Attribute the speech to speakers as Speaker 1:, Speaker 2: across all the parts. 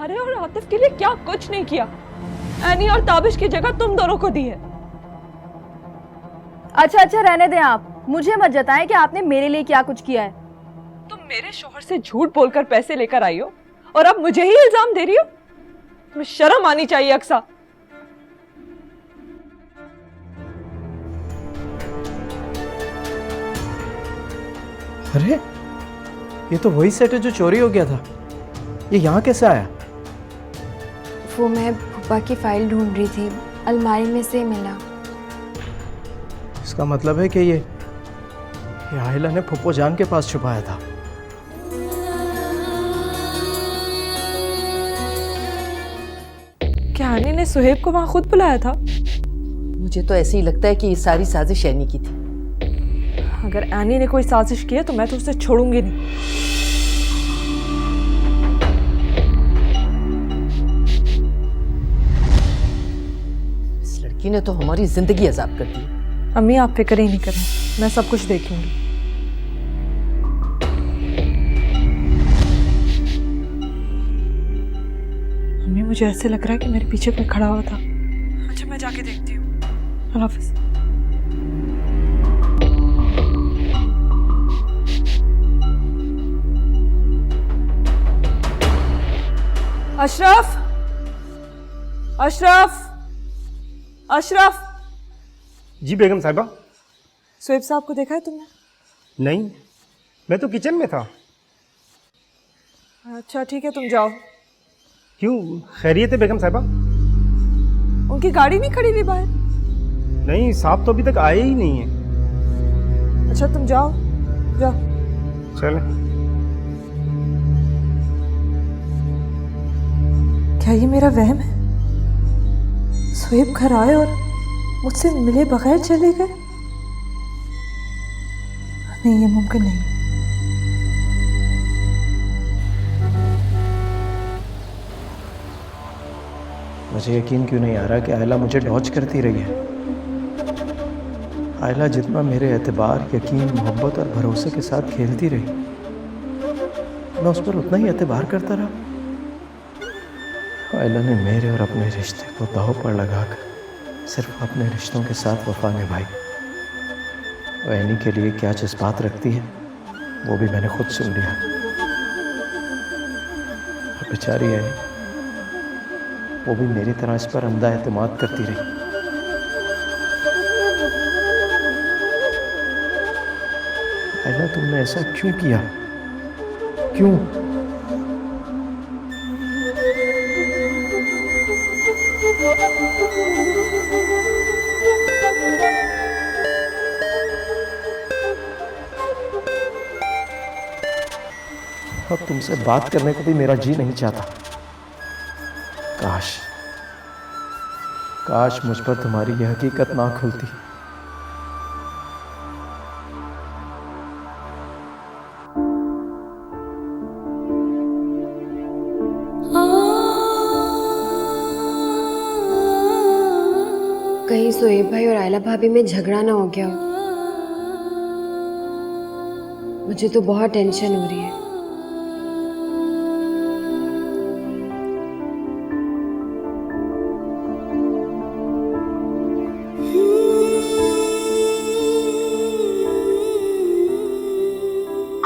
Speaker 1: तुम्हारे और आतिफ के लिए क्या कुछ नहीं किया। एनी और ताबिश की जगह तुम दोनों को दी है।
Speaker 2: अच्छा अच्छा रहने दें आप, मुझे मत जताएं कि आपने मेरे लिए क्या कुछ किया है।
Speaker 1: तुम मेरे शोहर से झूठ बोलकर पैसे लेकर आई हो और अब मुझे ही इल्जाम दे रही हो। तुम्हें शर्म आनी चाहिए अक्सा।
Speaker 3: अरे ये तो वही सेट है जो चोरी हो गया था। ये यहाँ कैसे आया?
Speaker 4: वो मैं फूफा की फाइल ढूंढ रही थी, अलमारी में से मिला।
Speaker 3: इसका मतलब है कि ये आयला ने फुप्पो जान के पास छुपाया था।
Speaker 1: क्या आनी ने सुहेब को वहां खुद बुलाया था?
Speaker 5: मुझे तो ऐसे ही लगता है कि ये सारी साजिश एनी की थी।
Speaker 1: अगर एनी ने कोई साजिश की है तो मैं तो उसे छोड़ूंगी नहीं।
Speaker 5: इस लड़की ने तो हमारी जिंदगी अजाब कर दी।
Speaker 1: अम्मी आप फिक्र ही नहीं करें, मैं सब कुछ देख लूंगी। अम्मी मुझे ऐसे लग रहा है कि मेरे पीछे कोई खड़ा हुआ था। अच्छा मैं जाके देखती हूँ। अल्लाह हाफिज। अशरफ, अशरफ, अशरफ।
Speaker 6: जी बेगम साहिबा।
Speaker 1: सुहेब साहब को देखा है तुमने?
Speaker 6: नहीं, मैं तो किचन में था।
Speaker 1: अच्छा ठीक है तुम जाओ।
Speaker 6: क्यों, खैरियत है बेगम साहिबा?
Speaker 1: उनकी गाड़ी नहीं खड़ी हुई बाहर?
Speaker 6: नहीं, साहब तो अभी तक आए ही नहीं है।
Speaker 1: अच्छा तुम जाओ, जाओ।
Speaker 6: चलें।
Speaker 1: क्या ये मेरा वहम है? सुहेब घर आए और मुझसे मिले बगैर चले गए? नहीं, ये मुमकिन नहीं।
Speaker 3: मुझे यकीन क्यों नहीं आ रहा कि आयला मुझे डॉज करती रही है। आयला जितना मेरे एतबार, यकीन, मोहब्बत और भरोसे के साथ खेलती रही, मैं उस पर उतना ही एतबार करता रहा। आयला ने मेरे और अपने रिश्ते को दांव पर लगाकर सिर्फ अपने रिश्तों के साथ वफा निभाई। वो एनी के लिए क्या जज्बात रखती है वो भी मैंने खुद सुन लिया। और बेचारी एनी, वो भी मेरी तरह इस पर अंधा एतमाद करती रही। आयला तुमने ऐसा क्यों किया? क्यों? अब तुमसे बात करने को भी मेरा जी नहीं चाहता। काश काश मुझ पर तुम्हारी यह हकीकत ना खुलती।
Speaker 4: कहीं सोहेब भाई और आयला भाभी में झगड़ा ना हो गया हो। मुझे तो बहुत टेंशन हो रही है।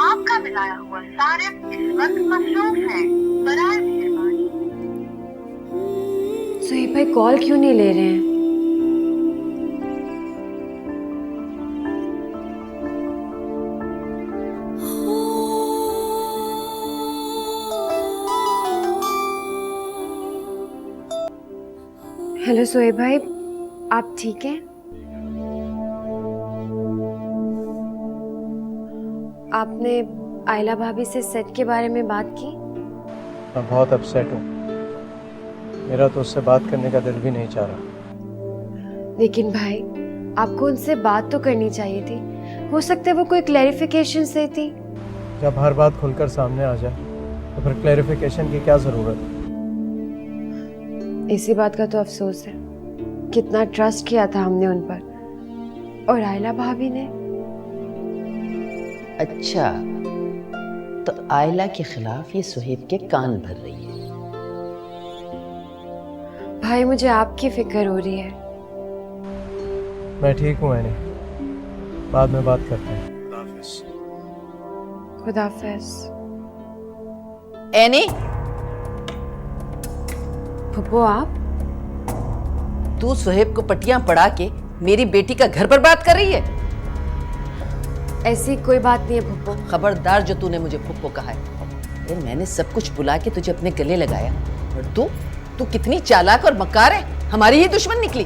Speaker 7: आपका मिलाया हुआ सारिफ इस वक्त मसरूफ है, बराए मेहरबानी।
Speaker 4: सोहेब भाई कॉल क्यों नहीं ले रहे हैं? हेलो सोहेब भाई, आप ठीक हैं? आपने आयला भाभी से सेट के बारे में बात की?
Speaker 3: मैं बहुत अपसेट हूँ। मेरा तो उससे बात करने का दिल भी नहीं चाह रहा।
Speaker 4: लेकिन भाई, आपको उनसे बात तो करनी चाहिए थी। हो सकता है वो कोई क्लैरिफिकेशन देती।
Speaker 3: जब हर बात खुलकर सामने आ जाए तो फिर क्लैरिफिकेशन की क्या ज़रूरत है?
Speaker 4: इसी बात का तो अफसोस है, कितना ट्रस्ट किया था हमने उन पर, और आयला भाभी ने।
Speaker 5: अच्छा, तो आयला के खिलाफ ये सुहेब के कान भर रही है।
Speaker 4: भाई मुझे आपकी फिक्र हो रही है।
Speaker 3: मैं ठीक हूँ एनी, बाद में बात करते हैं।
Speaker 4: खुदा हाफिज।
Speaker 5: एनी,
Speaker 4: फुप्पो आप?
Speaker 5: तू सुहेब को पट्टियां पड़ा के मेरी बेटी का घर बर्बाद कर रही है?
Speaker 4: ऐसी कोई बात नहीं है फुप्पो।
Speaker 5: खबरदार जो तूने मुझे फुप्पो कहा है। अरे मैंने सब कुछ बुला के तुझे अपने गले लगाया और तू कितनी चालाक और मक्कार है, हमारी ही दुश्मन निकली।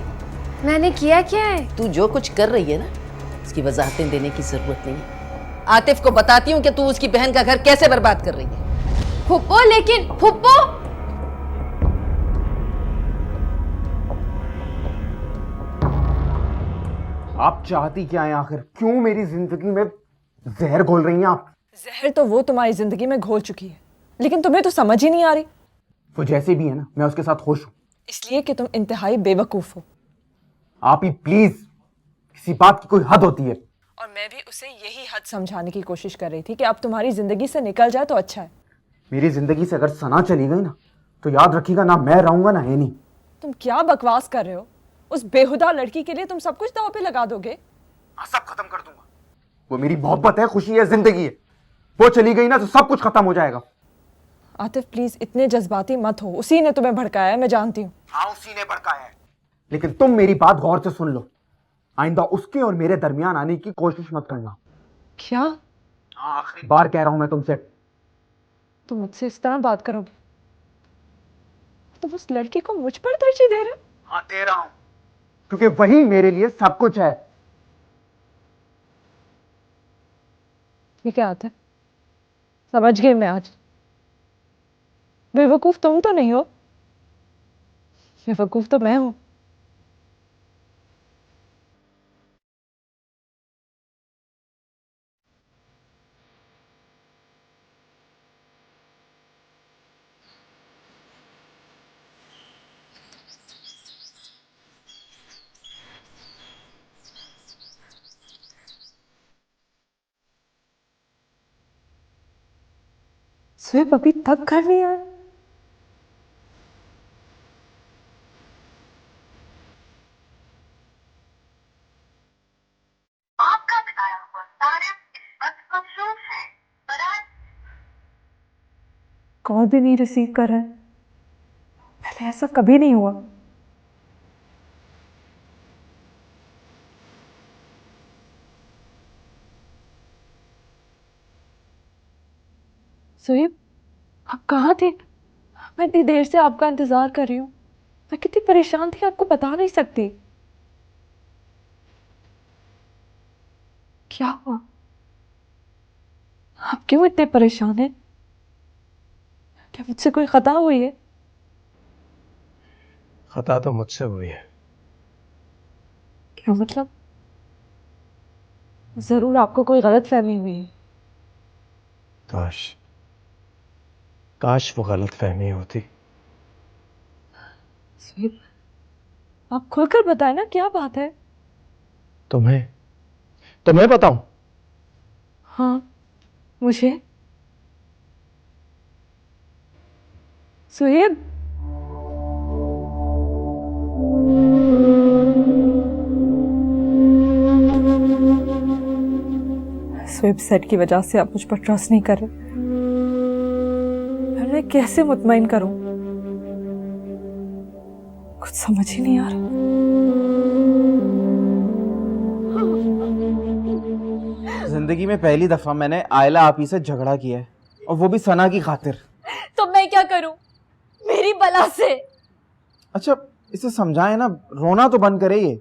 Speaker 4: मैंने किया क्या है?
Speaker 5: तू जो कुछ कर रही है ना, इसकी वजाहतें देने की जरूरत नहीं है। आतिफ को बताती हूँ कि तू उसकी बहन का घर कैसे बर्बाद कर रही है।
Speaker 4: फुप्पो, लेकिन फुप्पो।
Speaker 6: आप चाहती क्या है आखिर? क्यों मेरी जिंदगी में जहर घोल रही हैं आप?
Speaker 1: जहर तो वो तुम्हारी जिंदगी में घोल चुकी है, लेकिन तुम्हें तो समझ ही नहीं आ रही।
Speaker 6: वो जैसे भी है ना, मैं उसके साथ खुश हूँ।
Speaker 1: इसलिए कि तुम इंतहाई बेवकूफ हो।
Speaker 6: आप ही प्लीज, किसी बात की कोई हद होती है।
Speaker 1: और मैं भी उसे यही हद समझाने की कोशिश कर रही थी कि अब तुम्हारी जिंदगी से निकल जाए तो अच्छा है।
Speaker 6: मेरी जिंदगी से अगर सना चली गई ना, तो याद रखिएगा, ना मैं रहूंगा ना है नहीं।
Speaker 1: तुम क्या बकवास कर रहे हो? उस बेहुदा लड़की के लिए तुम सब कुछ दांव पे लगा दोगे?
Speaker 6: सब खत्म कर दूंगा। वो मेरी मोहब्बत है, खुशी है, जिंदगी है। वो चली गई ना तो सब कुछ खत्म हो जाएगा।
Speaker 1: आतिफ प्लीज इतने जज्बाती मत हो, उसी ने तुम्हें भड़काया है, मैं जानती हूँ।
Speaker 6: हाँ, उसी ने भड़काया है, लेकिन तुम मेरी बात गौर से सुन लो। आइंदा उसके और मेरे दरमियान आने की कोशिश मत करना।
Speaker 1: क्या?
Speaker 6: आखिरी बार कह रहा हूं मैं तुमसे।
Speaker 1: तुम मुझसे इस तरह बात करोगे? तुम उस लड़की को मुझ पर तरजीह दे रहे हो?
Speaker 6: हाँ, दे रहा हूं, क्योंकि वही मेरे लिए सब कुछ है।
Speaker 1: ये क्या आता है? समझ गई मैं आज। बेवकूफ तुम तो नहीं हो, बेवकूफ तो मैं हूं। स्विप अभी तक घर नहीं आया।
Speaker 7: आपका बताया हुआ तारिफ इस वक्त मसरूफ है। बराए
Speaker 1: कॉल भी नहीं रिसीव कर रहा है। पहले ऐसा कभी नहीं हुआ। सुहेब, आप कहाँ थे? मैं इतनी देर से आपका इंतजार कर रही हूँ। मैं कितनी परेशान थी आपको बता नहीं सकती। क्या हुआ? आप क्यों इतने परेशान हैं? क्या मुझसे कोई खता हुई है?
Speaker 3: खता तो मुझसे हुई है।
Speaker 1: क्या मतलब? जरूर आपको कोई गलत फहमी हुई है।
Speaker 3: काश वो गलत फहमी होती।
Speaker 1: सुहेब, आप खुलकर बताएं ना, क्या बात है?
Speaker 3: तुम्हें बताऊं?
Speaker 1: हाँ, मुझे। सुहेब, सुहेब, सेट की वजह से आप मुझ पर ट्रस्ट नहीं कर रहे। मैं कैसे मुतमईन करूं? कुछ समझ ही नहीं आ रहा।
Speaker 6: जिंदगी में पहली दफा मैंने आयला आपी से झगड़ा किया है, और वो भी सना की खातिर।
Speaker 2: तो मैं क्या करूं मेरी बला से?
Speaker 6: अच्छा, इसे समझाए ना, रोना तो बंद करे। ये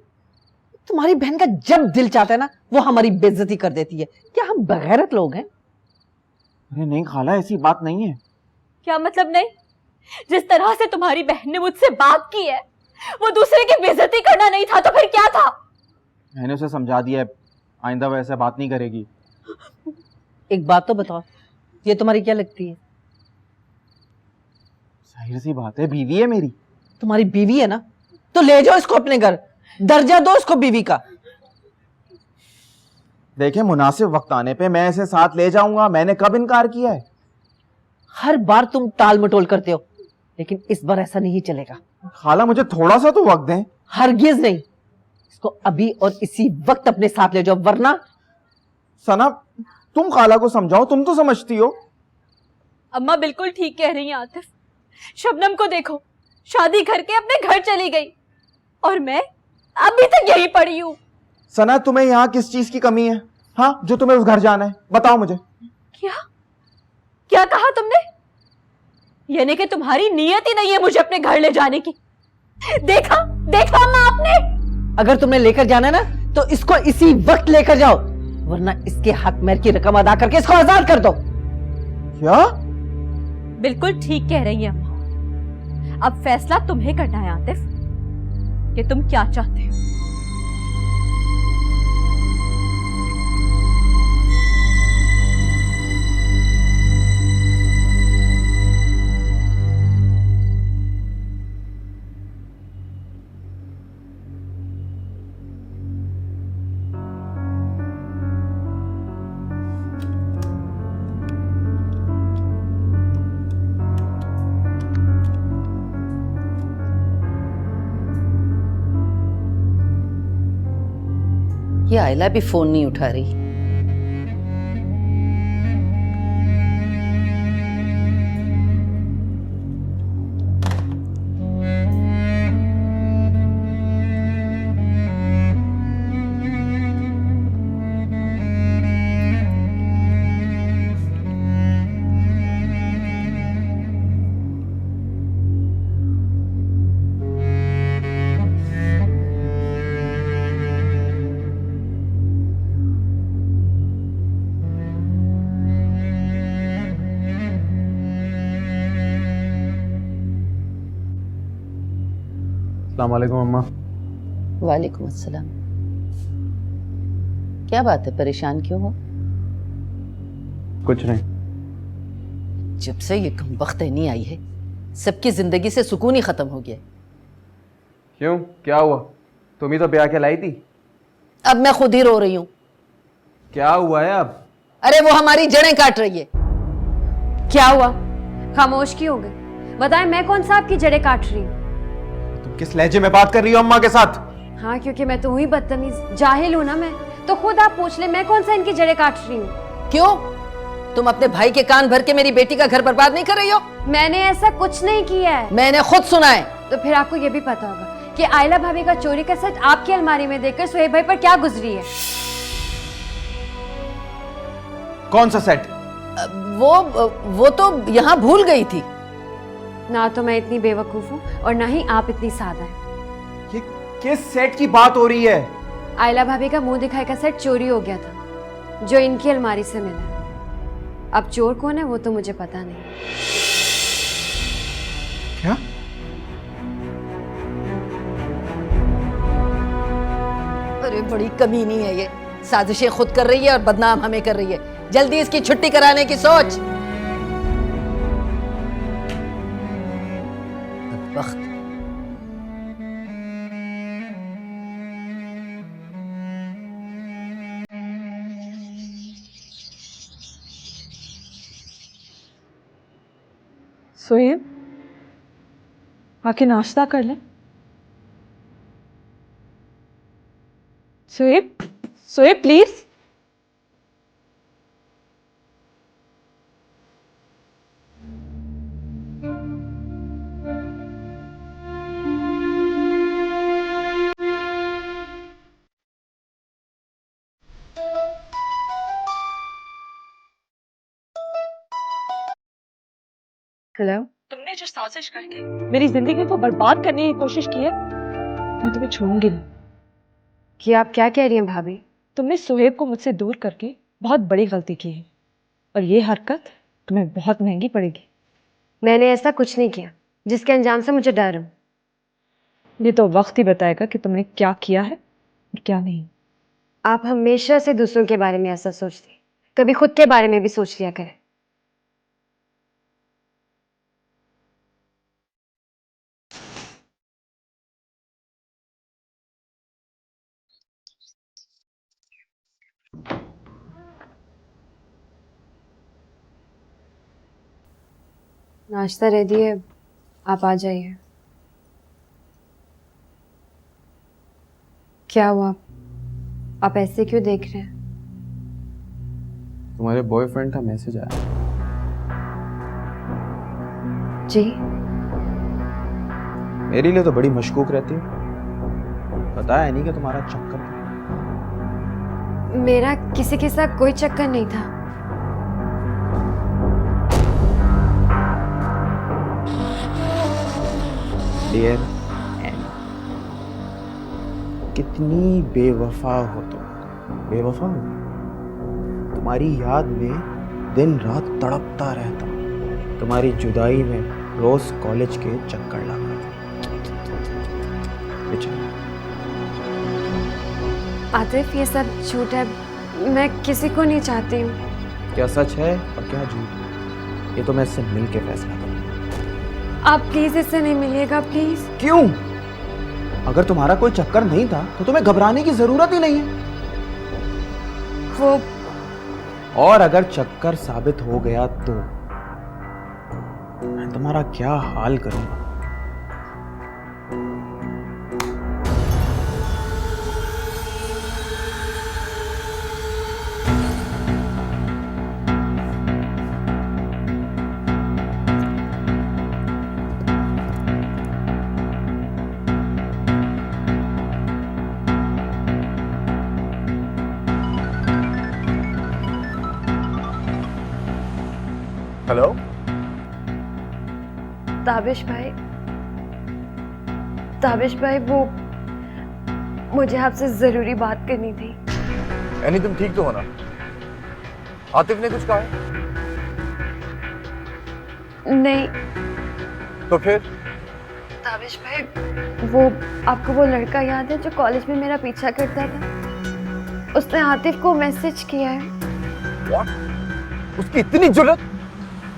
Speaker 5: तुम्हारी बहन का जब दिल चाहता है ना, वो हमारी बेइज्जती कर देती है। क्या हम बगैरत लोग हैं?
Speaker 6: अरे नहीं खाला, ऐसी बात नहीं है।
Speaker 2: क्या मतलब नहीं? जिस तरह से तुम्हारी बहन ने मुझसे बात की है, वो दूसरे की बेइज्जती करना नहीं था तो फिर क्या था?
Speaker 6: मैंने उसे समझा दिया है, आइंदा वो ऐसे बात नहीं करेगी।
Speaker 5: एक बात तो बताओ, ये तुम्हारी क्या लगती है?
Speaker 6: जाहिर सी बात है, बीवी है मेरी।
Speaker 5: तुम्हारी बीवी है ना, तो ले जाओ इसको अपने घर, दर्जा दो इसको बीवी का।
Speaker 6: देखे, मुनासिब वक्त आने पे मैं इसे साथ ले जाऊंगा। मैंने कब इनकार किया है?
Speaker 5: हर बार तुम टाल मटोल करते हो, लेकिन इस बार ऐसा नहीं चलेगा।
Speaker 6: खाला मुझे थोड़ा सा तो वक्त दें।
Speaker 5: हरगिज नहीं, इसको अभी और इसी वक्त अपने साथ ले जाओ, वरना।
Speaker 6: सना, तुम खाला को समझाओ, तुम तो समझती हो।
Speaker 2: अम्मा बिल्कुल ठीक कह रही हैं आतिफ। शबनम को देखो, शादी करके अपने घर चली गई और मैं अभी तक यहीं पड़ी हूँ।
Speaker 6: सना, तुम्हें यहाँ किस चीज की कमी है? हाँ, जो तुम्हें उस घर जाना है, बताओ मुझे।
Speaker 2: क्या क्या कहा तुमने? यानी कि तुम्हारी नीयत ही नहीं है मुझे अपने घर ले जाने की। देखा देखा अम्मा आपने।
Speaker 5: अगर तुमने लेकर जाना है ना, तो इसको इसी वक्त लेकर जाओ, वरना इसके हक मेहर की रकम अदा करके इसको आजाद कर दो।
Speaker 6: क्या?
Speaker 2: बिल्कुल ठीक कह रही है अम्मा। अब फैसला तुम्हें करना है आतिफ कि तुम क्या चाहते हो।
Speaker 5: ये आयला भी फोन नहीं उठा रही।
Speaker 6: अस्सलाम वालेकुम अम्मा।
Speaker 5: वालेकुम अस्सलाम। क्या बात है, परेशान क्यों हो?
Speaker 6: कुछ नहीं।
Speaker 5: जब से ये कमबख्त नहीं आई है, सबकी जिंदगी से सुकून ही खत्म हो गया।
Speaker 6: क्यों, क्या हुआ? तुम ही तो ब्याह के लाई थी।
Speaker 5: अब मैं खुद ही रो रही हूँ।
Speaker 6: क्या हुआ है अब?
Speaker 5: अरे वो हमारी जड़ें काट रही है।
Speaker 4: क्या हुआ? खामोश क्यों हो गए? बताएं, मैं कौन सा आपकी जड़ें काट रही हूँ?
Speaker 6: तुम किस लहजे में बात कर रही हो अम्मा के साथ?
Speaker 4: हाँ, क्योंकि मैं तो हुई बदतमीज, जाहिल हूँ ना मैं। तो खुद आप पूछ ले, मैं कौन सा इनकी जड़ें काट रही हूँ?
Speaker 5: क्यों? तुम अपने भाई के कान भर के मेरी बेटी का घर बर्बाद नहीं कर रही हो?
Speaker 4: मैंने ऐसा कुछ नहीं किया है।
Speaker 5: मैंने खुद सुना है।
Speaker 4: तो फिर आपको ये भी पता होगा कि आयला भाभी का चोरी का सेट आपकी अलमारी में देखकर सुहेब भाई पर क्या गुजरी है।
Speaker 6: कौन सा सेट?
Speaker 5: वो तो यहाँ भूल गई थी।
Speaker 4: ना तो मैं इतनी बेवकूफ हूँ और ना ही आप इतनी सादा हैं।
Speaker 6: ये किस सेट की बात हो रही है?
Speaker 4: आयला भाभी का मुंह दिखाई का सेट चोरी हो गया था, जो इनकी अलमारी से मिला। अब चोर कौन है वो तो मुझे पता नहीं।
Speaker 6: क्या?
Speaker 5: अरे बड़ी कमीनी है ये, साजिशें खुद कर रही है और बदनाम हमें कर रही है। जल्दी इसकी छुट्टी कराने की सोच। बदबख्त।
Speaker 1: सुहेब, आके नाश्ता कर ले। सुहेब, सुहेब प्लीज।
Speaker 4: हेलो।
Speaker 1: तुमने जो साजिश करके मेरी जिंदगी को बर्बाद करने की कोशिश की है, मैं तुम्हें छोड़ूंगी नहीं।
Speaker 4: कि आप क्या कह रही हैं भाभी?
Speaker 1: तुमने सुहेब को मुझसे दूर करके बहुत बड़ी गलती की है और ये हरकत तुम्हें बहुत महंगी पड़ेगी।
Speaker 4: मैंने ऐसा कुछ नहीं किया जिसके अंजाम से मुझे डर हो।
Speaker 1: ये तो वक्त ही बताएगा कि तुमने क्या किया है और क्या नहीं।
Speaker 4: आप हमेशा से दूसरों के बारे में ऐसा सोचती, कभी खुद के बारे में भी सोच लिया करें। नाश्ता रेडी है, आप आ जाइए। क्या हुआ? आप ऐसे क्यों देख रहे हैं?
Speaker 3: तुम्हारे बॉयफ्रेंड का मैसेज आया।
Speaker 4: जी?
Speaker 3: मेरे लिए तो बड़ी मशकूक रहती है। बताया नहीं कि तुम्हारा चक्कर था।
Speaker 4: मेरा किसी के साथ कोई चक्कर नहीं था।
Speaker 3: डियर एनी, कितनी बेवफा हो तुम। बेवफा हो। तुम्हारी याद में दिन रात तड़पता रहता। तुम्हारी जुदाई में रोज कॉलेज के चक्कर लगाता। बेचारा।
Speaker 4: आतिफ, ये सब झूठ है। मैं किसी को नहीं चाहती हूँ।
Speaker 3: क्या सच है और क्या झूठ? ये तो मैं इससे मिल के फैसला करूंगा।
Speaker 4: आप प्लीज इससे नहीं मिलिएगा, प्लीज।
Speaker 3: क्यों? अगर तुम्हारा कोई चक्कर नहीं था तो तुम्हें घबराने की जरूरत ही नहीं है।
Speaker 4: वो
Speaker 3: और अगर चक्कर साबित हो गया तो मैं तुम्हारा क्या हाल करूंगा?
Speaker 6: हेलो।
Speaker 4: ताबिश भाई, वो मुझे आपसे जरूरी बात करनी थी।
Speaker 8: यानी तुम ठीक तो हो ना? आतिफ ने कुछ कहा है?
Speaker 4: नहीं।
Speaker 8: तो फिर?
Speaker 4: ताबिश भाई, वो आपको वो लड़का याद है जो कॉलेज में मेरा पीछा करता था? उसने आतिफ को मैसेज किया है।
Speaker 8: What? उसकी इतनी जुर्रत?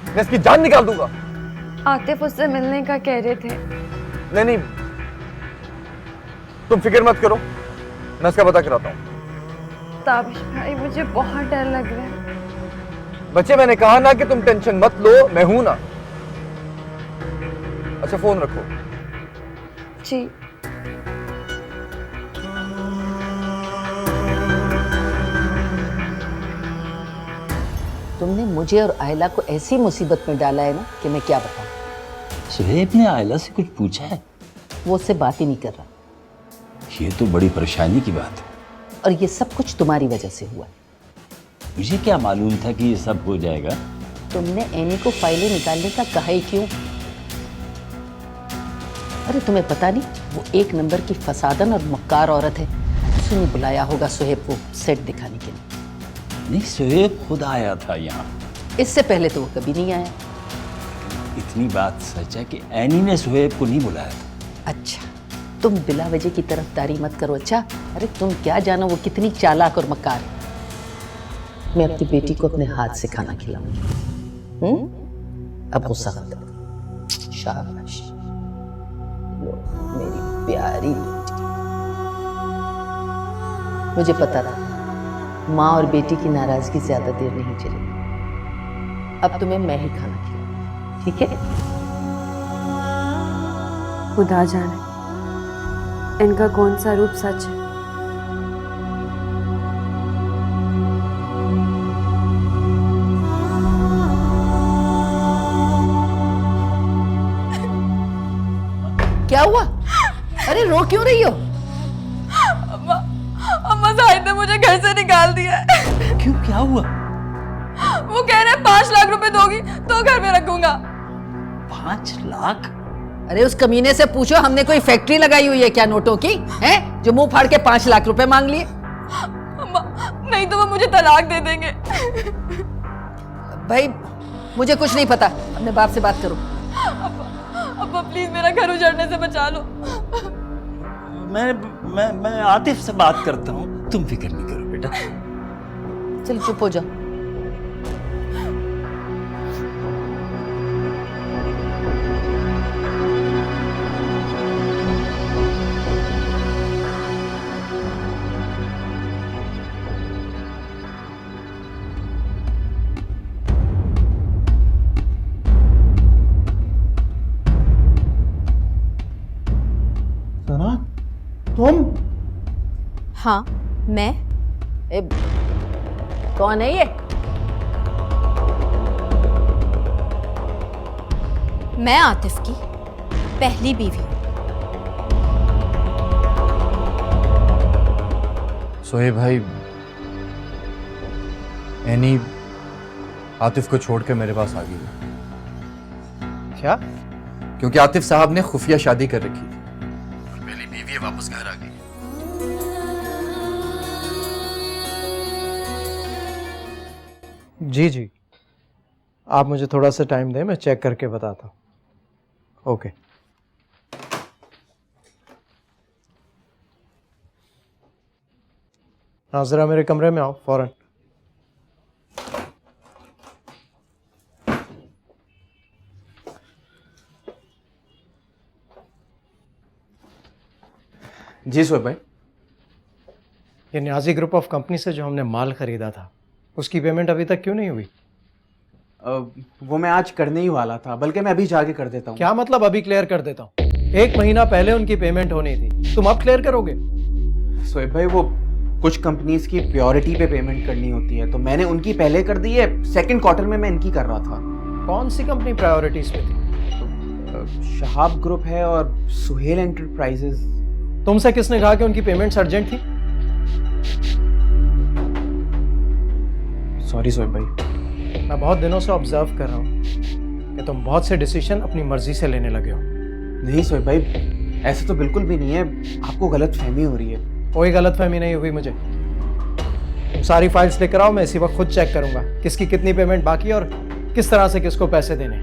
Speaker 8: मैं इसकी जान निकाल दूंगा।
Speaker 4: आतिफ उससे मिलने का कह रहे थे।
Speaker 8: नहीं, तुम फिक्र मत करो, मैं इसका पता कराता हूँ।
Speaker 4: ताबिश भाई, मुझे बहुत डर लग रहा है।
Speaker 8: बच्चे, मैंने कहा ना कि तुम टेंशन मत लो, मैं हूं ना। अच्छा, फोन रखो।
Speaker 4: जी।
Speaker 5: तुमने मुझे और आयला को ऐसी मुसीबत में डाला है ना कि मैं क्या बताऊं।
Speaker 9: सुहेब ने आयला से कुछ पूछा है?
Speaker 5: वो उससे बात ही नहीं कर रहा।
Speaker 9: ये तो बड़ी परेशानी की बात है।
Speaker 5: और ये सब कुछ तुम्हारी वजह से हुआ।
Speaker 9: मुझे क्या मालूम था कि ये सब हो जाएगा?
Speaker 5: तुमने एनी को फाइलें निकालने का कहा ही क्यों? अरे तुम्हें पता नहीं, वो एक नंबर की फसादन और मक्कार औरत है। उसने बुलाया होगा सुहेब को सेट दिखाने के लिए।
Speaker 9: नहीं, सुहेब खुद आया था यहाँ।
Speaker 5: इससे पहले तो वो कभी नहीं आया।
Speaker 9: इतनी बात सच है कि एनी ने सुहेब को नहीं बुलाया था।
Speaker 5: अच्छा, तुम बिला वजह की तरफदारी मत करो। अच्छा, अरे तुम क्या जानो वो कितनी चालाक और मक्कार है। मैं अपनी बेटी को अपने हाथ से खाना खिलाऊंगी। अब गुस्सा मत करो। शाबाश, लो मेरी प्यारी बेटी। मुझे पता था माँ और बेटी की नाराजगी ज्यादा देर नहीं चलेगी। अब तुम्हें मैं ही खाना खिलाऊंगी, ठीक है?
Speaker 4: खुदा जाने इनका कौन सा रूप सच है।
Speaker 5: क्या हुआ? अरे रो क्यों रही हो?
Speaker 1: अम्मा साहिद ने मुझे घर से निकाल दिया है।
Speaker 9: क्यों, क्या हुआ?
Speaker 1: वो कह रहे हैं 5 लाख रुपए दोगी तो घर में रखूंगा।
Speaker 9: 5 लाख?
Speaker 5: अरे उस कमीने से पूछो, हमने कोई फैक्ट्री लगाई हुई है क्या नोटों की? हैं जो मुंह फाड़ के 5 लाख रुपए मांग लिए?
Speaker 1: अम्मा, नहीं तो वो मुझे तलाक दे देंगे।
Speaker 5: भाई मुझे कुछ नहीं पता, अपने बाप से बात करो।
Speaker 1: अब्बा प्लीज मेरा घर उजड़ने से बचा लो।
Speaker 9: मैं आतिफ से बात करता हूँ, तुम फिक्र नहीं करो बेटा।
Speaker 5: चल चुप हो जाओ।
Speaker 2: हाँ मैं।
Speaker 5: कौन है ये?
Speaker 2: मैं आतिफ की पहली बीवी हूँ।
Speaker 8: सोहेब भाई, एनी आतिफ को छोड़ के मेरे पास आ गई है।
Speaker 3: क्या?
Speaker 8: क्योंकि आतिफ साहब ने खुफिया शादी कर रखी थी और पहली बीवी वापस घर आ गई।
Speaker 3: जी जी, आप मुझे थोड़ा सा टाइम दें, मैं चेक करके बताता हूँ। ओके। हाँ, ज़रा मेरे कमरे में आओ फौरन।
Speaker 6: जी सोहेब भाई।
Speaker 3: ये न्याजी ग्रुप ऑफ कंपनी से जो हमने माल खरीदा था, उसकी पेमेंट अभी तक क्यों नहीं हुई?
Speaker 6: वो मैं आज करने ही वाला था, बल्कि मैं अभी जाके कर देता हूँ।
Speaker 3: क्या मतलब अभी क्लियर कर देता हूँ? 1 महीना पहले उनकी पेमेंट होनी थी, तुम अब क्लियर करोगे?
Speaker 6: सोहेब भाई, वो कुछ कंपनीज की प्योरिटी पे पेमेंट करनी होती है, तो मैंने उनकी पहले कर दी है। सेकंड क्वार्टर में मैं इनकी कर रहा था।
Speaker 3: कौन सी कंपनी प्रायोरिटीज पे थी?
Speaker 6: शहाब ग्रुप है और सुहेल एंटरप्राइजेज।
Speaker 3: तुमसे किसने कहा कि उनकी पेमेंट्स अर्जेंट थी?
Speaker 6: सॉरी सोहेब भाई।
Speaker 3: मैं बहुत दिनों से ऑब्जर्व कर रहा हूँ कि तुम बहुत से डिसीजन अपनी मर्जी से लेने लगे हो।
Speaker 6: नहीं सोहेब भाई, ऐसे तो बिल्कुल भी नहीं है। आपको गलत फहमी हो रही है।
Speaker 3: कोई गलतफहमी नहीं हुई मुझे। तुम सारी फाइल्स लेकर आओ, मैं इसी वक्त खुद चेक करूंगा किसकी कितनी पेमेंट बाकी है और किस तरह से किसको पैसे देने।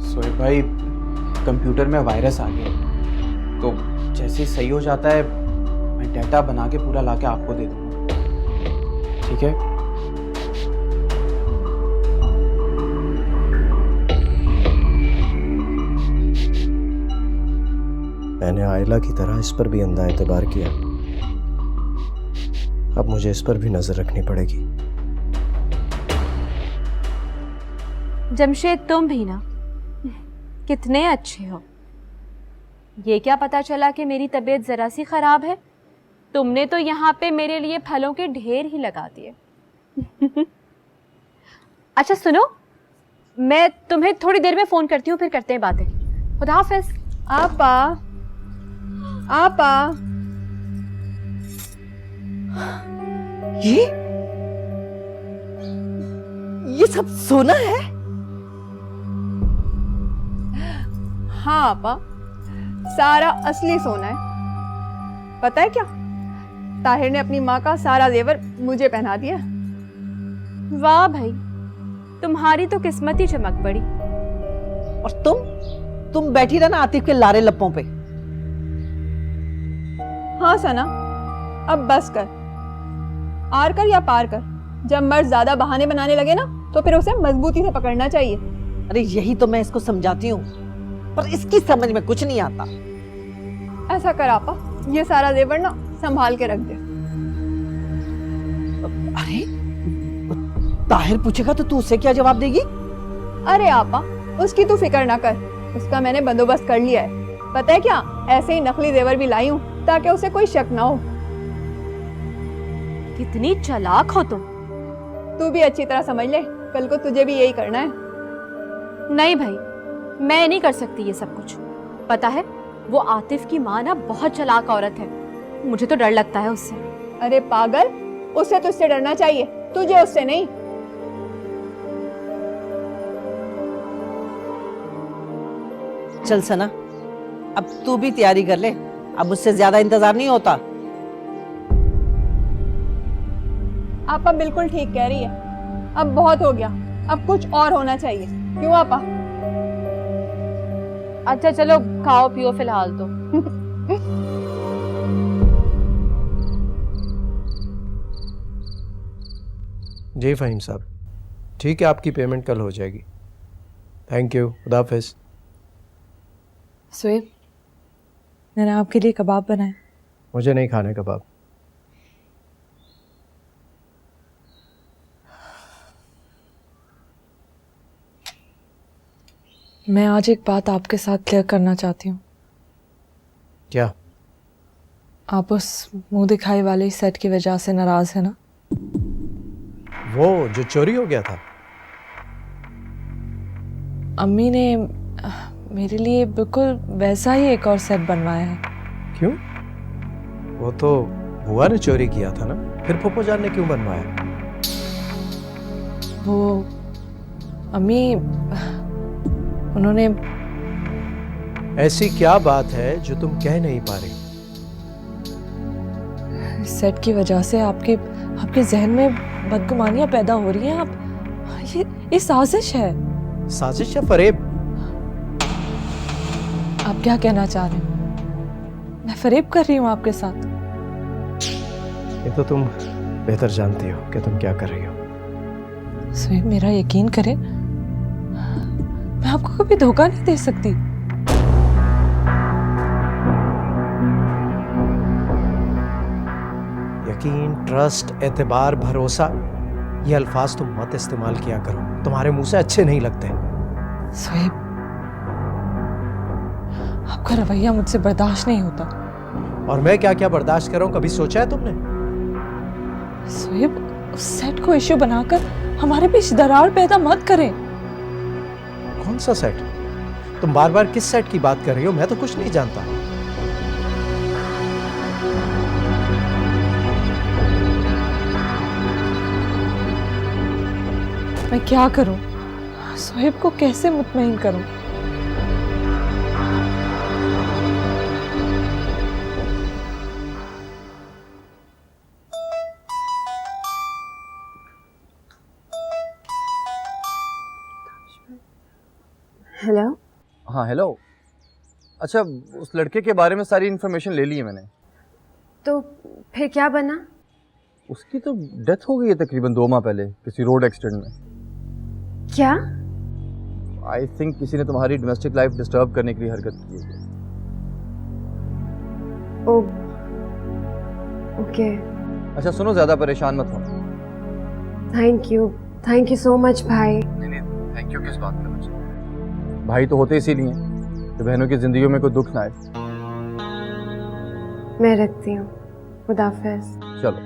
Speaker 6: सोहेब भाई, कंप्यूटर में वायरस आ गया, तो जैसे ही सही हो जाता है मैं डाटा बना के पूरा लाके आपको दे दूंगा, ठीक है?
Speaker 3: मैंने आयला की तरह इस पर भी अंधा एतबार किया, अब मुझे इस पर भी नजर रखनी पड़ेगी।
Speaker 2: जमशेद, तुम भी ना कितने अच्छे हो। ये क्या पता चला कि मेरी तबीयत ज़रा सी ख़राब है, तुमने तो यहाँ पे मेरे लिए फलों के ढेर ही लगा दिए। अच्छा सुनो, मैं तुम्हें थोड़ी देर में फ़ोन करती हूँ, फिर करते हैं बातें। खुदा हाफिज़।
Speaker 4: आपा, आपा,
Speaker 5: ये सब सोना है?
Speaker 4: हाँ आपा, सारा असली सोना है। पता है क्या, ताहिर ने अपनी माँ का सारा जेवर मुझे पहना दिया।
Speaker 2: वाह भाई, तुम्हारी तो किस्मत ही चमक पड़ी।
Speaker 5: और तुम बैठी रहना आतिफ के लारे लप्पों पे।
Speaker 4: हाँ सना, अब बस कर। आर कर या पार कर, जब मर्द ज्यादा बहाने बनाने लगे ना, तो फिर उसे मजबूती से पकड़ना चाहिए।
Speaker 5: अरे यही तो मैं इसको समझाती हूँ, पर इसकी समझ में कुछ नहीं आता।
Speaker 4: ऐसा कर आपा, ये सारा जेवर ना संभाल के रख दे।
Speaker 5: अरे ताहिर पूछेगा तो तू उसे क्या जवाब देगी?
Speaker 4: अरे आपा, उसकी तू फिक्र ना कर, उसका मैंने बंदोबस्त कर लिया है। पता है क्या, ऐसे ही नकली जेवर भी लाई हूँ ताकि उसे कोई शक ना हो।
Speaker 2: कितनी चालाक हो तुम।
Speaker 4: तू भी अच्छी तरह समझ ले, कल को तुझे भी यही करना है।
Speaker 2: नहीं भाई, मैं नहीं कर सकती ये सब कुछ। पता है, वो आतिफ की माँ ना बहुत चालाक औरत है, मुझे तो डर लगता है उससे।
Speaker 4: अरे पागल, उससे तुझसे डरना चाहिए, तुझे उससे नहीं।
Speaker 5: चल सना, अब तू भी तैयारी कर ले, अब मुझसे ज्यादा इंतजार नहीं होता।
Speaker 4: आपा बिल्कुल ठीक कह रही है, अब बहुत हो गया, अब कुछ और होना चाहिए। क्यों आपा?
Speaker 2: अच्छा चलो, खाओ पियो फिलहाल तो।
Speaker 3: जी फ़हीम साहब, ठीक है, आपकी पेमेंट कल हो जाएगी। थैंक यू, खुदा हाफिज़।
Speaker 1: सोएब, मैंने आपके लिए कबाब बनाए।
Speaker 3: मुझे नहीं खाने कबाब।
Speaker 1: मैं आज एक बात आपके साथ क्लियर करना चाहती हूँ।
Speaker 3: क्या?
Speaker 1: आप उस मुंह दिखाई वाले सेट की वजह से नाराज है ना?
Speaker 3: वो जो चोरी हो गया था?
Speaker 1: अम्मी ने मेरे लिए बिल्कुल वैसा ही एक और सेट बनवाया है।
Speaker 3: क्यों? वो तो बुआ ने चोरी किया था ना, फिर फूफो जान ने क्यों बनवाया?
Speaker 1: वो अम्मी उन्होंने
Speaker 3: ऐसी क्या बात है जो तुम कह नहीं पा रही?
Speaker 1: सेट की वजह से आपके जहन में बदगुमानियां पैदा हो रही हैं। आप ये साजिश है।
Speaker 3: साजिश या फरेब?
Speaker 1: आप क्या कहना चाह रहे हैं? मैं फरेब कर रही हूँ आपके साथ?
Speaker 3: ये तो तुम बेहतर जानती हो कि तुम क्या कर रही हो।
Speaker 1: सोहेब, मेरा यकीन करें, मैं आपको कभी धोखा नहीं दे सकती।
Speaker 3: यकीन, ट्रस्ट, एतबार, भरोसा, ये अल्फाज तुम मत इस्तेमाल किया करो, तुम्हारे मुंह से अच्छे नहीं लगते।
Speaker 1: सोहेब, आपका रवैया मुझसे बर्दाश्त नहीं होता।
Speaker 3: और मैं क्या क्या बर्दाश्त कर रहा हूं, कभी सोचा है तुमने?
Speaker 1: सोहेब, उस सेट को इश्यू बनाकर हमारे बीच दरार पैदा मत करें।
Speaker 3: कौन सा सेट? तुम बार बार किस सेट की बात कर रही हो? मैं तो कुछ नहीं जानता।
Speaker 1: मैं क्या करूं? सोहेब को कैसे मुतमईन करूं?
Speaker 10: हेलो।
Speaker 8: हाँ हेलो। अच्छा, उस लड़के के बारे में सारी इन्फॉर्मेशन ले ली है मैंने।
Speaker 10: तो फिर क्या बना?
Speaker 8: उसकी तो डेथ हो गई है तकरीबन 2 माह पहले किसी रोड एक्सीडेंट में।
Speaker 10: क्या?
Speaker 8: आई थिंक किसी ने तुम्हारी डोमेस्टिक लाइफ डिस्टर्ब करने के लिए हरकत की है।
Speaker 10: ओ, ओके।
Speaker 8: अच्छा सुनो, ज्यादा परेशान मत हो।
Speaker 10: थैंक यू सो मच भाई।
Speaker 8: नहीं, थैंक यू किस बात का? भाई तो होते इसीलिए कि बहनों की जिंदगियों में कोई दुख ना आए।
Speaker 10: मैं रखती हूँ। खुदाफिज।
Speaker 8: चलो,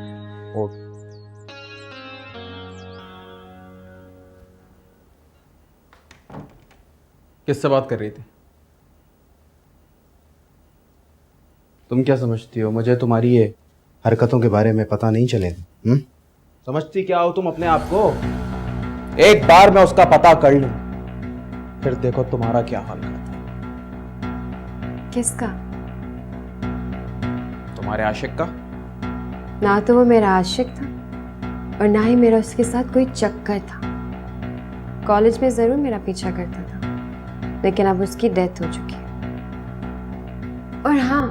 Speaker 8: ओके।
Speaker 6: किससे बात कर रही थी?
Speaker 3: तुम क्या समझती हो मुझे तुम्हारी ये हरकतों के बारे में पता नहीं चलेगा? समझती क्या हो तुम अपने आप को? एक बार मैं उसका पता कर लूं, फिर देखो तुम्हारा क्या हाल करता है।
Speaker 10: किसका?
Speaker 6: तुम्हारे आशिक का।
Speaker 10: ना तो वो मेरा आशिक था और ना ही मेरा उसके साथ कोई चक्कर था। कॉलेज में जरूर मेरा पीछा करता था, लेकिन अब उसकी डेथ हो चुकी है। और हाँ,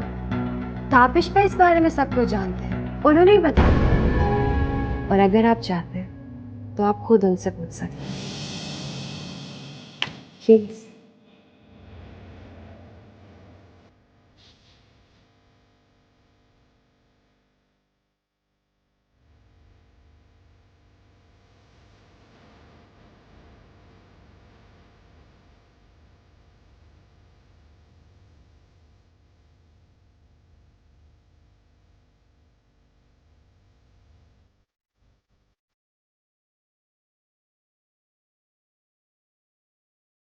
Speaker 10: ताबिश भाई इस बारे में सब कुछ जानते हैं, उन्होंने ही बताया। और अगर आप चाहते हैं तो आप खुद उनसे पूछ सकते हैं। प्लीज।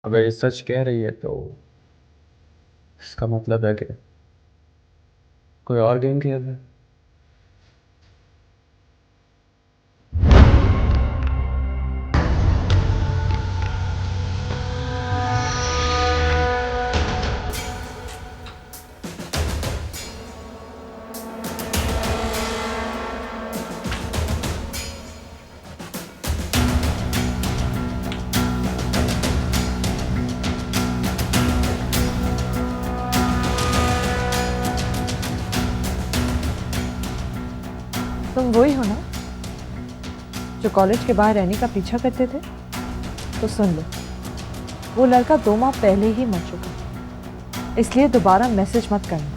Speaker 6: अगर ये सच कह रही है तो इसका मतलब है कि कोई और गेम खेल रहा है।
Speaker 1: तुम वही हो ना जो कॉलेज के बाहर रहने का पीछा करते थे? तो सुन लो, वो लड़का 2 माह पहले ही मर चुका, इसलिए दोबारा मैसेज मत करना।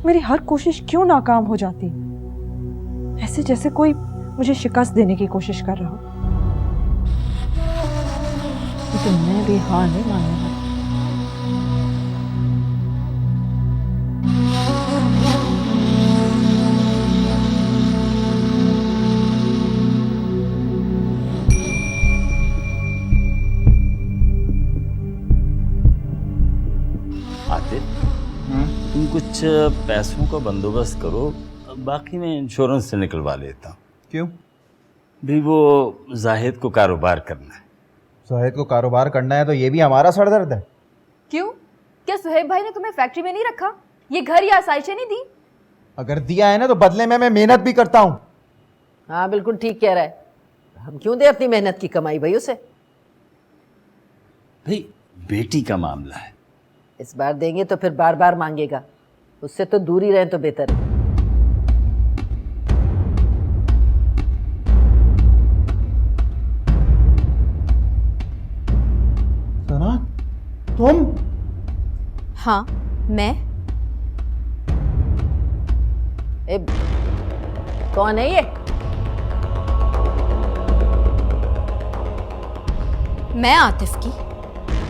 Speaker 1: मेरी हर कोशिश क्यों नाकाम हो जाती? ऐसे जैसे कोई मुझे शिकस्त देने की कोशिश कर रहा हो। लेकिन मैं भी हार नहीं मानने वाली।
Speaker 9: आतिफ, तुम कुछ पैसों का बंदोबस्त करो, बाकी मैं इंश्योरेंस से निकलवा लेता हूँ।
Speaker 6: क्यों?
Speaker 9: भी वो जाहिद को कारोबार करना है।
Speaker 6: जाहिद को कारोबार करना है तो ये भी हमारा सरदर्द है।
Speaker 2: क्यों? क्या सुहेब भाई ने तुम्हें फैक्ट्री में नहीं रखा? ये घर या आसाइशें नहीं दी?
Speaker 6: अगर दिया है ना तो बदले में मैं मेहनत भी करता हूँ।
Speaker 5: हाँ बिल्कुल ठीक कह रहा है। हम क्यों दे अपनी मेहनत की कमाई भाई उसे?
Speaker 9: भाई बेटी का मामला है।
Speaker 5: इस बार देंगे तो फिर बार बार मांगेगा, उससे तो दूर ही रहे तो बेहतर है।
Speaker 6: सना, तुम?
Speaker 2: हाँ मैं।
Speaker 5: कौन है ये?
Speaker 2: मैं आतिफ की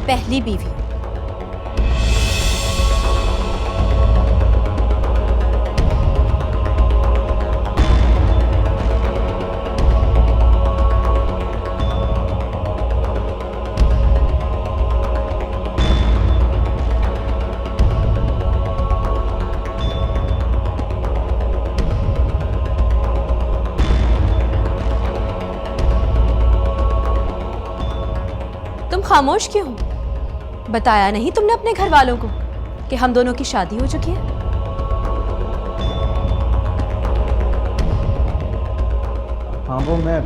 Speaker 2: पहली बीवी हूँ। खामोश क्यों हो? बताया नहीं तुमने अपने घर वालों को कि हम दोनों की शादी हो चुकी है?
Speaker 6: हाँ वो मैं।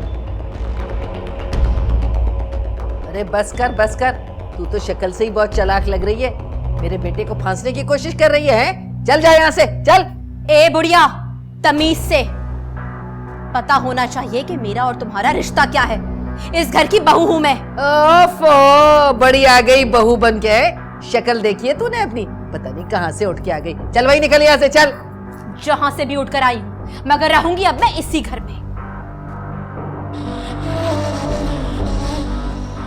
Speaker 5: अरे बस कर, तू तो शक्ल से ही बहुत चालाक लग रही है। मेरे बेटे को फांसने की कोशिश कर रही है? चल जा यहाँ से, चल।
Speaker 2: ए बुढ़िया, तमीज से। पता होना चाहिए कि मेरा और तुम्हारा रिश्ता क्या है। इस घर की बहू हूं मैं।
Speaker 5: ओफो, बड़ी आ गई बहू बन के। शक्ल देखिए तूने अपनी, पता नहीं कहां से उठ के आ गई। चल भाई निकल यहाँ से, चल।
Speaker 2: जहां से भी उठकर आई हूं, मगर रहूंगी अब मैं इसी घर में।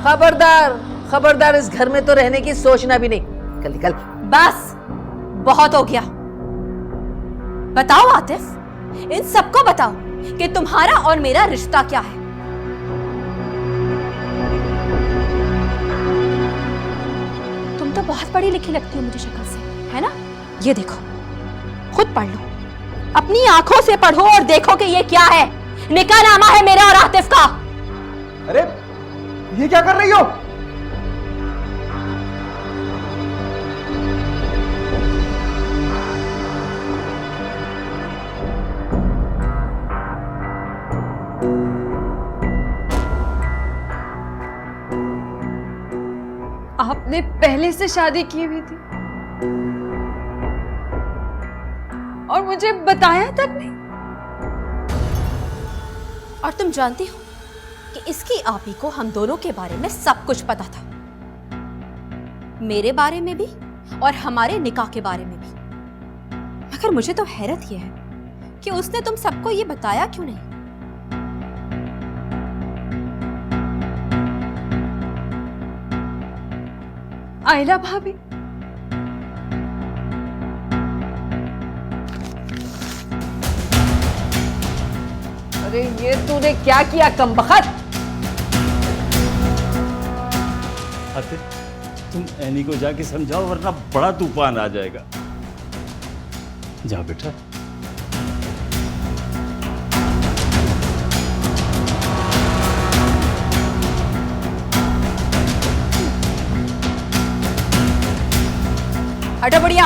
Speaker 5: खबरदार, इस घर में तो रहने की सोचना भी नहीं। निकल निकल।
Speaker 2: बस बहुत हो गया। बताओ आतिफ, इन सबको बताओ कि तुम्हारा और मेरा रिश्ता क्या है। तुम तो बहुत पढ़ी लिखी लगती हो मुझे शक्ल से, है ना? ये देखो, खुद पढ़ लो, अपनी आंखों से पढ़ो और देखो कि ये क्या है। निकाहनामा है मेरा और आतिफ का।
Speaker 6: अरे ये क्या कर रही हो?
Speaker 10: आपने पहले से शादी की हुई थी और मुझे बताया तक नहीं।
Speaker 2: और तुम जानती हो कि इसकी आपी को हम दोनों के बारे में सब कुछ पता था, मेरे बारे में भी और हमारे निकाह के बारे में भी। मगर मुझे तो हैरत यह है कि उसने तुम सबको ये बताया क्यों नहीं।
Speaker 10: आयला भाभी,
Speaker 5: अरे ये तूने क्या किया कमबख्त?
Speaker 9: आतिफ, तुम एनी को जाके समझाओ वरना बड़ा तूफान आ जाएगा। जा बेटा।
Speaker 2: हटो बढ़िया।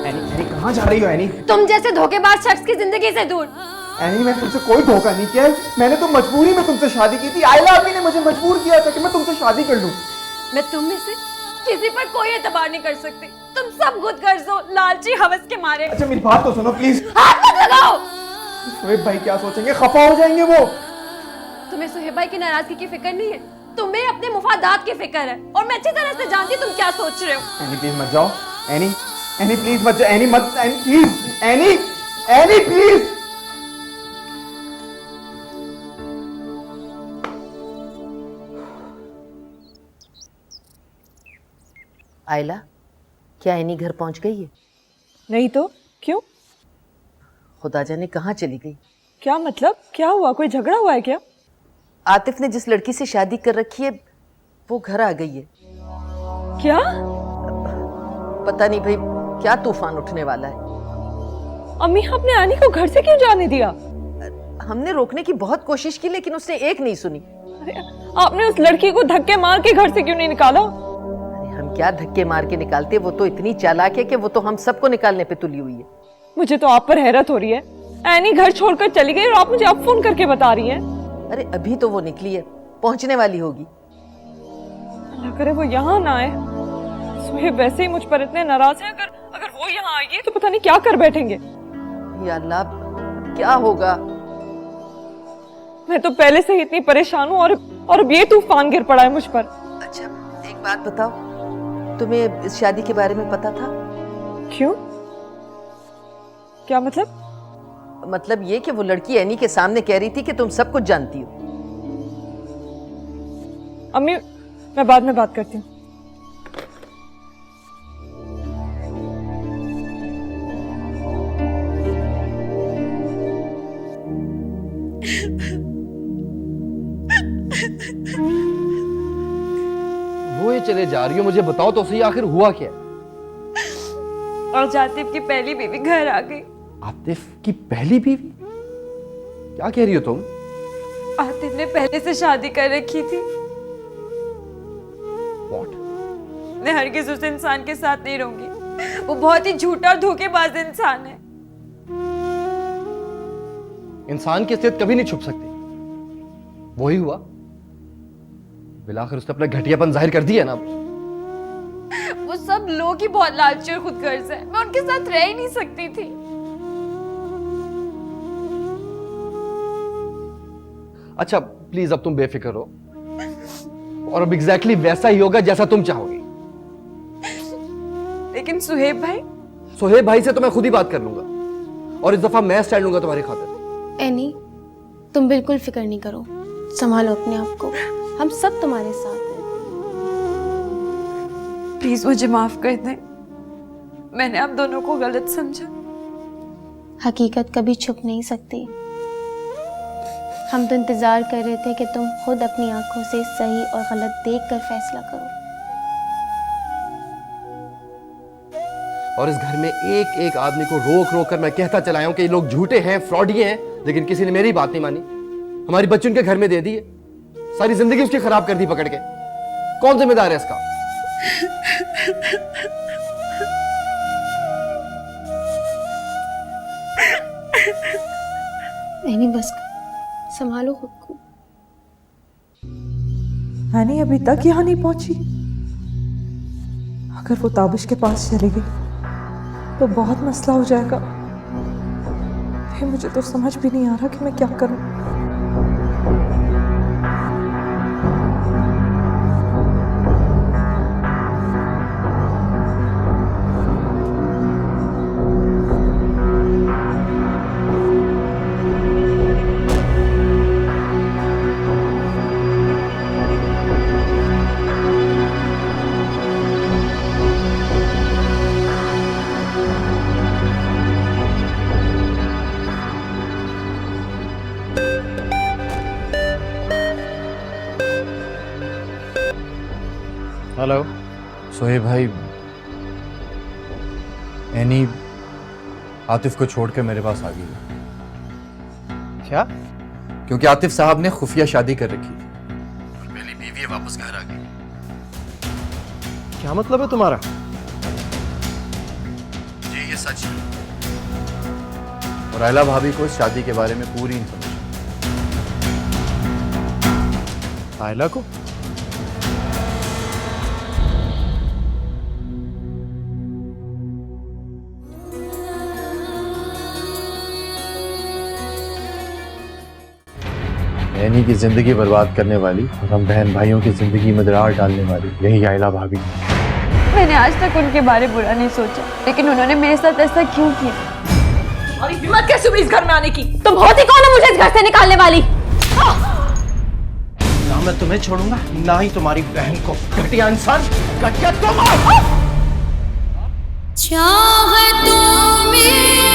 Speaker 6: एनी कहाँ जा रही हो एनी?
Speaker 10: तुम जैसे धोखेबाज शख्स की जिंदगी से दूर।
Speaker 6: एनी मैंने तुमसे कोई धोखा नहीं किया है। मैंने तो मजबूरी में तुमसे शादी की थी। आयला अभी ने मुझे मजबूर किया था कि मैं तुमसे शादी कर लूं।
Speaker 10: मैं तुम में से किसी पर कोई एतबार नहीं कर सकती।
Speaker 2: तुम सब खुद गर्ज हो, लालची हवस के मारे।
Speaker 3: अच्छा मेरी बात तो सुनो प्लीज।
Speaker 2: हाथ मत लगाओ।
Speaker 3: सुहेब भाई क्या सोचेंगे, खफा हो जाएंगे वो।
Speaker 2: तुम्हें सुहेब भाई की नाराजगी की फिक्र नहीं है, तुम्हें अपने मुफादात की फिक्र है, और मैं अच्छी तरह से जानती हूँ तुम क्या सोच रहे हो।
Speaker 3: एनी प्लीज मत जाओ, एनी एनी प्लीज मत जाओ, एनी मत, any please, any any please.
Speaker 5: आयला, क्या एनी घर पहुंच गई है?
Speaker 1: नहीं तो क्यों?
Speaker 5: खुदा जाने कहाँ चली गई।
Speaker 1: क्या मतलब, क्या हुआ, कोई झगड़ा हुआ है क्या?
Speaker 5: आतिफ ने जिस लड़की से शादी कर रखी है वो घर आ गई है।
Speaker 1: क्या?
Speaker 5: पता नहीं भाई क्या तूफान उठने वाला है।
Speaker 1: अम्मी आपने आनी को घर से क्यों जाने दिया?
Speaker 5: हमने रोकने की बहुत कोशिश की लेकिन उसने एक नहीं सुनी।
Speaker 1: अरे, आपने उस लड़की को धक्के मार के घर से क्यों नहीं निकाला?
Speaker 5: हम क्या धक्के मार के निकालते, वो तो इतनी चालाक है कि वो तो हम सबको निकालने पे तुली हुई है।
Speaker 1: मुझे तो आप पर हैरत हो रही है। एनी घर छोड़कर चली गई और आप मुझे अब फोन करके बता रही हैं।
Speaker 5: अरे अभी तो वो निकली है, पहुंचने वाली होगी।
Speaker 1: अल्लाह करे वो यहाँ ना आए। सुहेब वैसे ही मुझ पर इतने नाराज हैं, अगर वो यहाँ आएगी तो पता नहीं क्या कर बैठेंगे।
Speaker 5: या अल्लाह, क्या होगा?
Speaker 1: मैं तो पहले से ही इतनी परेशान हूँ और अब ये तूफान गिर पड़ा है मुझ पर।
Speaker 5: अच्छा एक बात बताओ, तुम्हें इस शादी के बारे में पता था?
Speaker 1: क्यों? क्या मतलब?
Speaker 5: मतलब ये कि वो लड़की एनी के सामने कह रही थी कि तुम सब कुछ जानती हो।
Speaker 1: अम्मी मैं बाद में बात करती हूँ।
Speaker 11: वो ये चले जा रही हो, मुझे बताओ तो सही आखिर हुआ क्या?
Speaker 2: और आतिफ की पहली बीवी घर आ गई।
Speaker 11: आतिफ की पहली बीवी? क्या कह रही हो तुम?
Speaker 2: आतिफ ने पहले से शादी कर रखी थी।
Speaker 11: What?
Speaker 2: मैं हरगिज उस इंसान के साथ नहीं रहूंगी, वो बहुत ही झूठा और धोखेबाज इंसान है।
Speaker 11: इंसान की असलियत कभी नहीं छुप सकती। वही हुआ, बिलाखिर उसने अपना घटियापन जाहिर कर दिया ना।
Speaker 2: वो सब लोग ही बहुत लालची और खुदगर्ज है, मैं उनके साथ रह ही नहीं सकती थी।
Speaker 11: अच्छा प्लीज अब तुम बेफिक्र हो, और अब एग्जैक्टली वैसा ही होगा जैसा तुम चाहोगी।
Speaker 2: लेकिन सुहेब भाई?
Speaker 11: सुहेब भाई से तो मैं खुद ही बात कर लूंगा, और इस दफा मैं स्टैंड लूंगा तुम्हारी खातिर।
Speaker 12: एनी, तुम बिल्कुल फिक्र नहीं करो, संभालो अपने आप को, हम सब तुम्हारे साथ हैं।
Speaker 2: प्लीज मुझे माफ कर दें, मैंने आप दोनों को गलत समझा।
Speaker 12: हकीकत कभी छुप नहीं सकती। हम तो इंतजार कर रहे थे कि तुम खुद अपनी आंखों से सही और गलत देखकर फैसला करो।
Speaker 11: और इस घर में एक एक आदमी को रोक रोक कर मैं कहता चलाया हूं कि ये लोग झूठे हैं, फ्रॉडी हैं, लेकिन किसी ने मेरी बात नहीं मानी। हमारी बच्ची उनके घर में दे दी है, सारी जिंदगी उसकी खराब कर दी पकड़ के। कौन जिम्मेदार है इसका?
Speaker 12: नहीं बस संभालो खुद को।
Speaker 1: हैनी अभी तक यहाँ नहीं पहुंची। अगर वो ताबिश के पास चली गई तो बहुत मसला हो जाएगा। मुझे तो समझ भी नहीं आ रहा कि मैं क्या करूं।
Speaker 8: हेलो सोहेब भाई, एनी आतिफ को छोड़ के मेरे पास आ गई है।
Speaker 6: क्या?
Speaker 8: क्योंकि आतिफ साहब ने खुफिया शादी कर रखी थी और पहली बीवी वापस घर आ गई।
Speaker 6: क्या मतलब है तुम्हारा?
Speaker 8: जी ये सच है, और आयला भाभी को इस शादी के बारे में पूरी इंफॉर्मेशन।
Speaker 6: आयला को?
Speaker 8: एनी की जिंदगी बर्बाद करने वाली और हम बहन भाइयों की जिंदगी में दरार डालने वाली यही आयला भाभी।
Speaker 10: मैंने आज तक उनके बारे में बुरा नहीं सोचा, लेकिन उन्होंने मेरे साथ ऐसा क्यों किया?
Speaker 2: और हिम्मत कैसे हुई इस घर में आने की? तुम होती कौन है मुझे इस घर से निकालने वाली?
Speaker 3: ना मैं तुम्हें छोड़ूंगा, ना ही तुम्हारी बहन को। घटिया इंसान, घटिया तुम।
Speaker 13: चाह तो मेरी